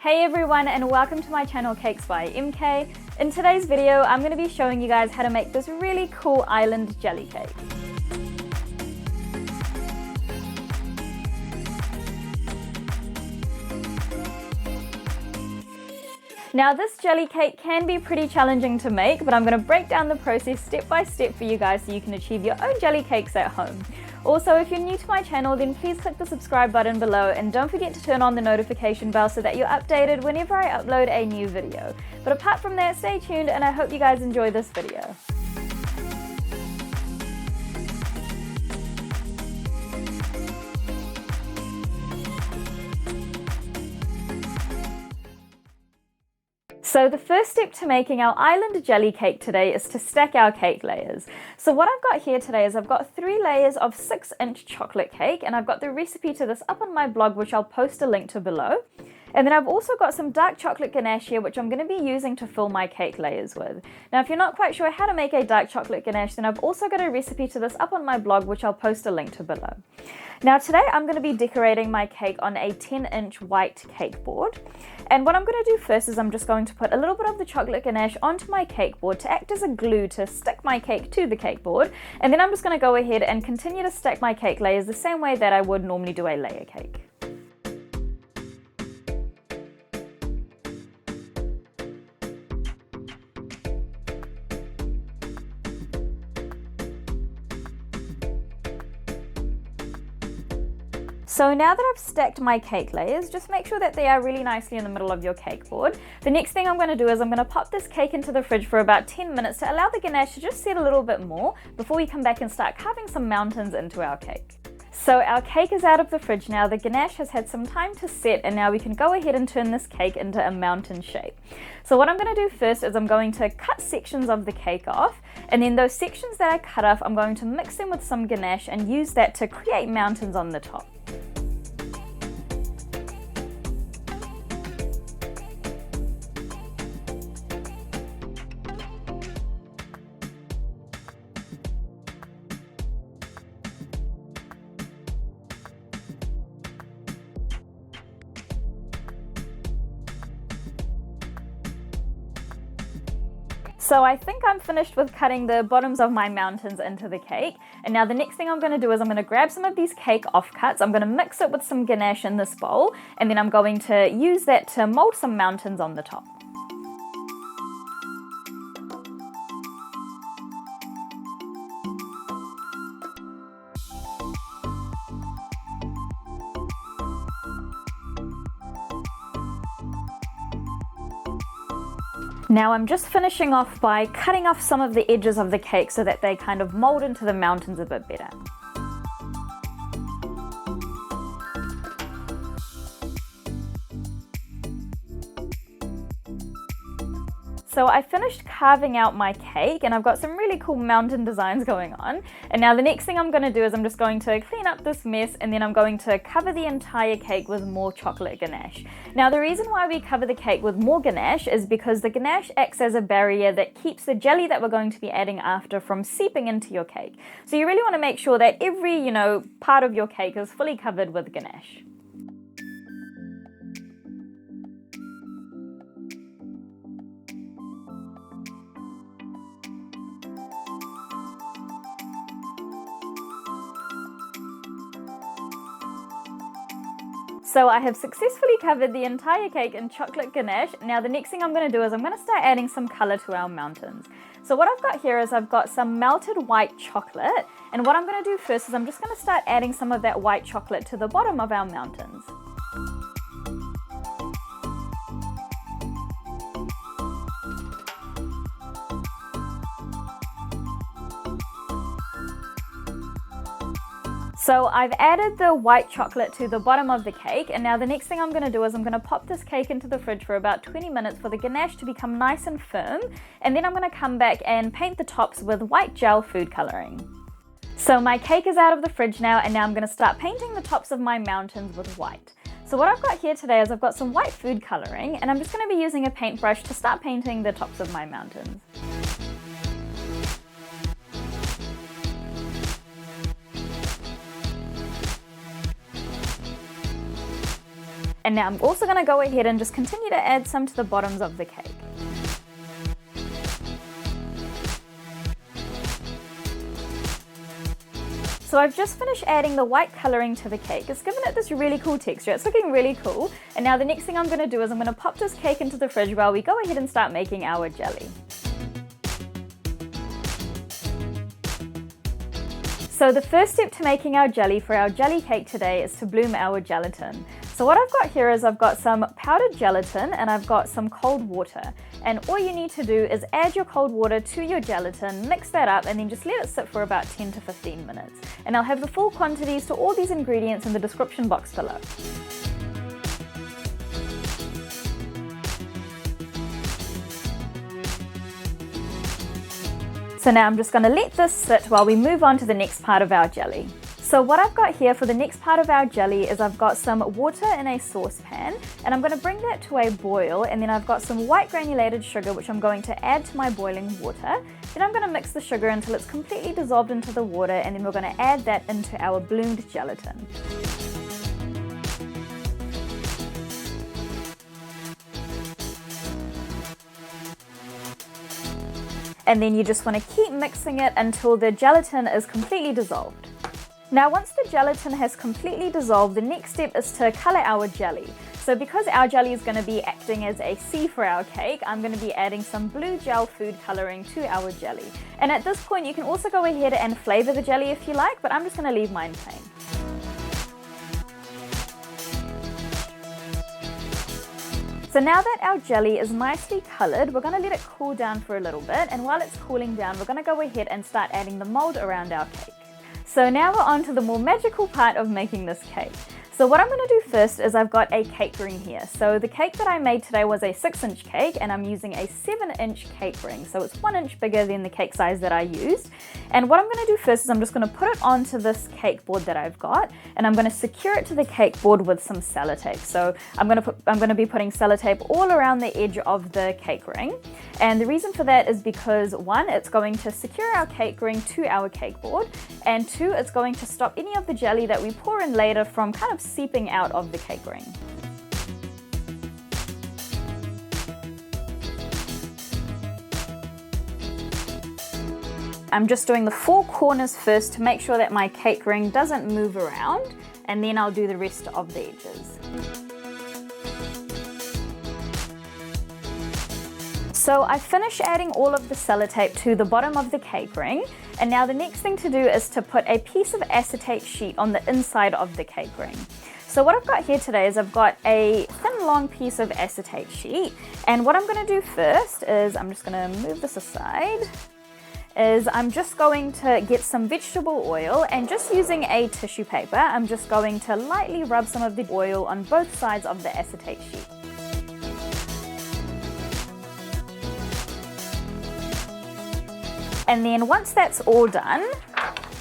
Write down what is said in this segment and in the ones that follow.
Hey everyone, and welcome to my channel Cakes by MK. In today's video, I'm going to be showing you guys how to make this really cool island jelly cake. Now this jelly cake can be pretty challenging to make, but I'm going to break down the process step by step for you guys so you can achieve your own jelly cakes at home. Also, if you're new to my channel, then please click the subscribe button below and don't forget to turn on the notification bell so that you're updated whenever I upload a new video. But apart from that, stay tuned and I hope you guys enjoy this video. So the first step to making our island jelly cake today is to stack our cake layers. So what I've got here today is I've got 3 layers of 6-inch chocolate cake, and I've got the recipe to this up on my blog, which I'll post a link to below. And then I've also got some dark chocolate ganache here, which I'm going to be using to fill my cake layers with. Now, if you're not quite sure how to make a dark chocolate ganache, then I've also got a recipe to this up on my blog, which I'll post a link to below. Now, today I'm going to be decorating my cake on a 10-inch white cake board. And what I'm going to do first is I'm just going to put a little bit of the chocolate ganache onto my cake board to act as a glue to stick my cake to the cake board. And then I'm just going to go ahead and continue to stack my cake layers the same way that I would normally do a layer cake. So now that I've stacked my cake layers, just make sure that they are really nicely in the middle of your cake board. The next thing I'm going to do is I'm going to pop this cake into the fridge for about 10 minutes to allow the ganache to just set a little bit more before we come back and start carving some mountains into our cake. So our cake is out of the fridge now, the ganache has had some time to set, and now we can go ahead and turn this cake into a mountain shape. So what I'm going to do first is I'm going to cut sections of the cake off, and then those sections that I cut off, I'm going to mix them with some ganache and use that to create mountains on the top. So I think I'm finished with cutting the bottoms of my mountains into the cake. And now the next thing I'm going to do is I'm going to grab some of these cake offcuts. I'm going to mix it with some ganache in this bowl. And then I'm going to use that to mold some mountains on the top. Now I'm just finishing off by cutting off some of the edges of the cake so that they kind of mold into the mountains a bit better. So I finished carving out my cake and I've got some really cool mountain designs going on. And now the next thing I'm going to do is I'm just going to clean up this mess, and then I'm going to cover the entire cake with more chocolate ganache. Now the reason why we cover the cake with more ganache is because the ganache acts as a barrier that keeps the jelly that we're going to be adding after from seeping into your cake. So you really want to make sure that every, part of your cake is fully covered with ganache. So I have successfully covered the entire cake in chocolate ganache. Now the next thing I'm going to do is I'm going to start adding some color to our mountains. So what I've got here is I've got some melted white chocolate, and what I'm going to do first is I'm just going to start adding some of that white chocolate to the bottom of our mountains. So I've added the white chocolate to the bottom of the cake, and now the next thing I'm going to do is I'm going to pop this cake into the fridge for about 20 minutes for the ganache to become nice and firm, and then I'm going to come back and paint the tops with white gel food coloring. So my cake is out of the fridge now, and now I'm going to start painting the tops of my mountains with white. So what I've got here today is I've got some white food coloring, and I'm just going to be using a paintbrush to start painting the tops of my mountains. And now I'm also going to go ahead and just continue to add some to the bottoms of the cake. So I've just finished adding the white colouring to the cake. It's given it this really cool texture. It's looking really cool. And now the next thing I'm going to do is I'm going to pop this cake into the fridge while we go ahead and start making our jelly. So the first step to making our jelly for our jelly cake today is to bloom our gelatin. So what I've got here is I've got some powdered gelatin and I've got some cold water. And all you need to do is add your cold water to your gelatin, mix that up, and then just let it sit for about 10 to 15 minutes. And I'll have the full quantities to all these ingredients in the description box below. So now I'm just going to let this sit while we move on to the next part of our jelly. So what I've got here for the next part of our jelly is I've got some water in a saucepan and I'm going to bring that to a boil, and then I've got some white granulated sugar which I'm going to add to my boiling water. Then I'm going to mix the sugar until it's completely dissolved into the water, and then we're going to add that into our bloomed gelatin. And then you just want to keep mixing it until the gelatin is completely dissolved. Now once the gelatin has completely dissolved, the next step is to colour our jelly. So because our jelly is going to be acting as a C for our cake, I'm going to be adding some blue gel food colouring to our jelly. And at this point you can also go ahead and flavour the jelly if you like, but I'm just going to leave mine plain. So now that our jelly is nicely coloured, we're going to let it cool down for a little bit, and while it's cooling down we're going to go ahead and start adding the mould around our cake. So now we're on to the more magical part of making this cake. So what I'm going to do first is I've got a cake ring here. So the cake that I made today was a 6-inch cake and I'm using a 7-inch cake ring. So it's 1 inch bigger than the cake size that I used. And what I'm going to do first is I'm just going to put it onto this cake board that I've got, and I'm going to secure it to the cake board with some sellotape. So I'm going to be putting sellotape all around the edge of the cake ring. And the reason for that is because 1, it's going to secure our cake ring to our cake board, and 2, it's going to stop any of the jelly that we pour in later from kind of seeping out of the cake ring. I'm just doing the 4 corners first to make sure that my cake ring doesn't move around, and then I'll do the rest of the edges. So I finished adding all of the sellotape to the bottom of the cake ring, and now the next thing to do is to put a piece of acetate sheet on the inside of the cake ring. So what I've got here today is I've got a thin long piece of acetate sheet, and what I'm going to do first is I'm just going to move this aside. I'm just going to get some vegetable oil, and just using a tissue paper, I'm just going to lightly rub some of the oil on both sides of the acetate sheet. And then once that's all done,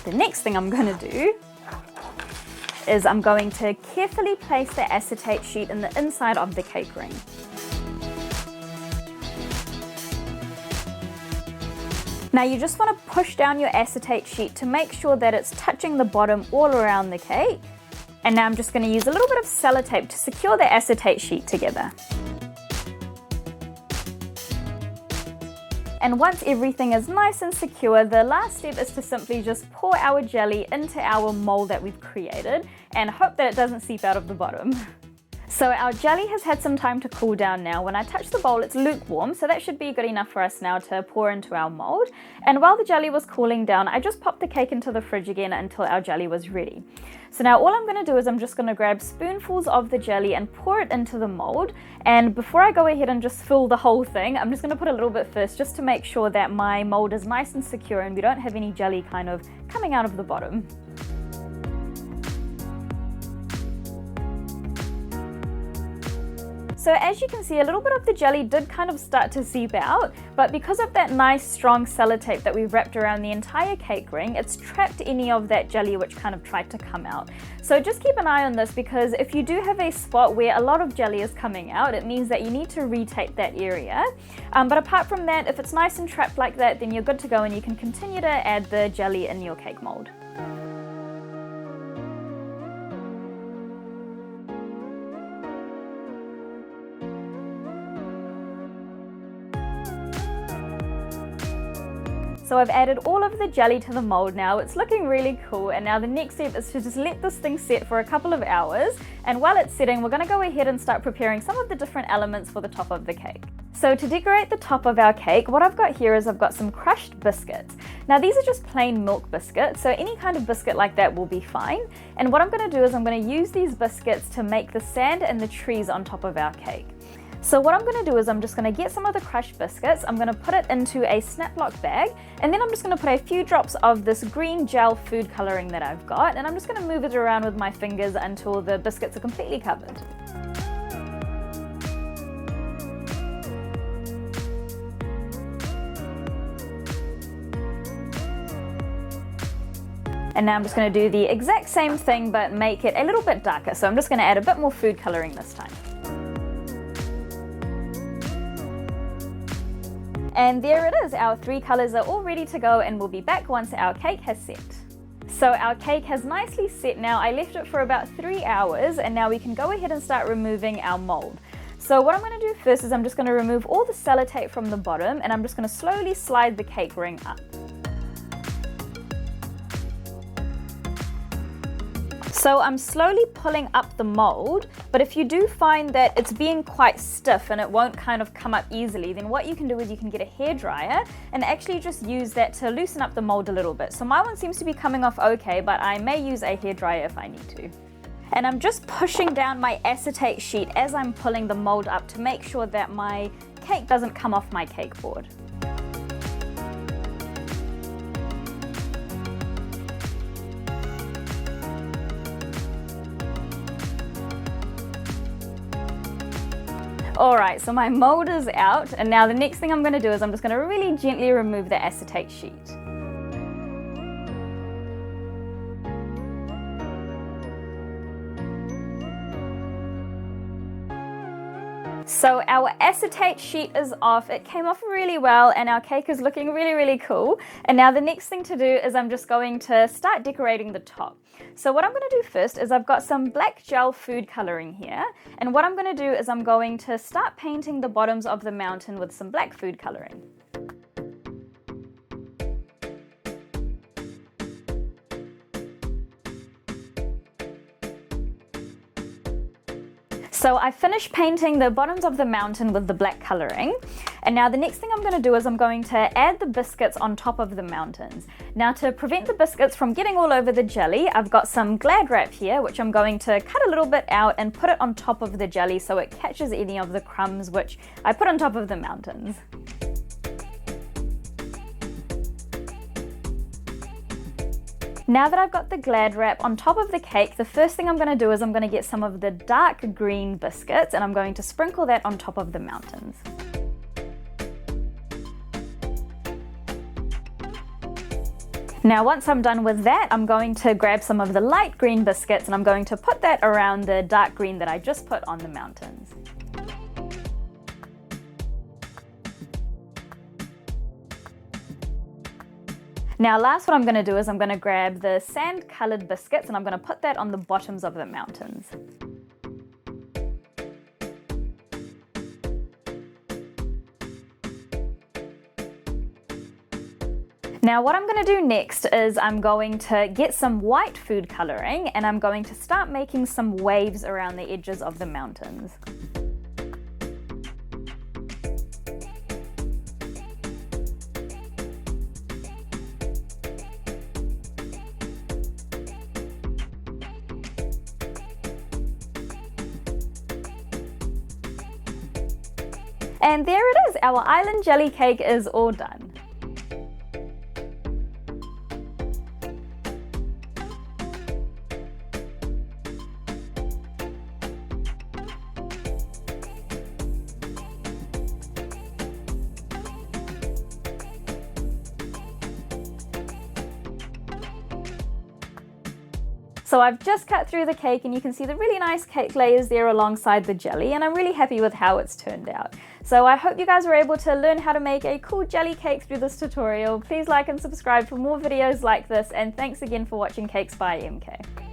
the next thing I'm going to do is I'm going to carefully place the acetate sheet in the inside of the cake ring. Now you just want to push down your acetate sheet to make sure that it's touching the bottom all around the cake. And now I'm just going to use a little bit of sellotape to secure the acetate sheet together. And once everything is nice and secure, the last step is to simply just pour our jelly into our mold that we've created and hope that it doesn't seep out of the bottom. So our jelly has had some time to cool down now. When I touch the bowl, it's lukewarm, so that should be good enough for us now to pour into our mold. And while the jelly was cooling down, I just popped the cake into the fridge again until our jelly was ready. So now all I'm going to do is I'm just going to grab spoonfuls of the jelly and pour it into the mold. And before I go ahead and just fill the whole thing, I'm just going to put a little bit first just to make sure that my mold is nice and secure and we don't have any jelly kind of coming out of the bottom. So as you can see, a little bit of the jelly did kind of start to seep out, but because of that nice strong sellotape that we've wrapped around the entire cake ring, it's trapped any of that jelly which kind of tried to come out. So just keep an eye on this, because if you do have a spot where a lot of jelly is coming out, it means that you need to retape that area. But apart from that, if it's nice and trapped like that, then you're good to go and you can continue to add the jelly in your cake mold. So I've added all of the jelly to the mold now. It's looking really cool, and now the next step is to just let this thing set for a couple of hours, and while it's setting we're going to go ahead and start preparing some of the different elements for the top of the cake. So to decorate the top of our cake, what I've got here is I've got some crushed biscuits. Now these are just plain milk biscuits, so any kind of biscuit like that will be fine. And what I'm going to do is I'm going to use these biscuits to make the sand and the trees on top of our cake. So what I'm going to do is I'm just going to get some of the crushed biscuits, I'm going to put it into a snaplock bag, and then I'm just going to put a few drops of this green gel food colouring that I've got, and I'm just going to move it around with my fingers until the biscuits are completely covered. And now I'm just going to do the exact same thing but make it a little bit darker, so I'm just going to add a bit more food colouring this time. And there it is, our three colours are all ready to go, and we'll be back once our cake has set. So our cake has nicely set now. I left it for about 3 hours, and now we can go ahead and start removing our mould. So what I'm going to do first is I'm just going to remove all the sellotape from the bottom, and I'm just going to slowly slide the cake ring up. So I'm slowly pulling up the mold, but if you do find that it's being quite stiff and it won't kind of come up easily, then what you can do is you can get a hairdryer and actually just use that to loosen up the mold a little bit. So my one seems to be coming off okay, but I may use a hairdryer if I need to. And I'm just pushing down my acetate sheet as I'm pulling the mold up to make sure that my cake doesn't come off my cake board. Alright, so my mold is out, and now the next thing I'm going to do is I'm just going to really gently remove the acetate sheet. So our acetate sheet is off, it came off really well, and our cake is looking really cool. And now the next thing to do is I'm just going to start decorating the top. So what I'm going to do first is I've got some black gel food colouring here, and what I'm going to do is I'm going to start painting the bottoms of the mountain with some black food colouring. So I finished painting the bottoms of the mountain with the black colouring, and now the next thing I'm going to do is I'm going to add the biscuits on top of the mountains. Now to prevent the biscuits from getting all over the jelly, I've got some Glad wrap here which I'm going to cut a little bit out and put it on top of the jelly so it catches any of the crumbs which I put on top of the mountains. Now that I've got the Glad wrap on top of the cake, the first thing I'm going to do is I'm going to get some of the dark green biscuits and I'm going to sprinkle that on top of the mountains. Now once I'm done with that, I'm going to grab some of the light green biscuits and I'm going to put that around the dark green that I just put on the mountains. Now last what I'm going to do is I'm going to grab the sand coloured biscuits and I'm going to put that on the bottoms of the mountains. Now what I'm going to do next is I'm going to get some white food colouring and I'm going to start making some waves around the edges of the mountains. And there it is, our island jelly cake is all done. So I've just cut through the cake and you can see the really nice cake layers there alongside the jelly, and I'm really happy with how it's turned out. So I hope you guys were able to learn how to make a cool jelly cake through this tutorial. Please like and subscribe for more videos like this, and thanks again for watching Cakes by MK.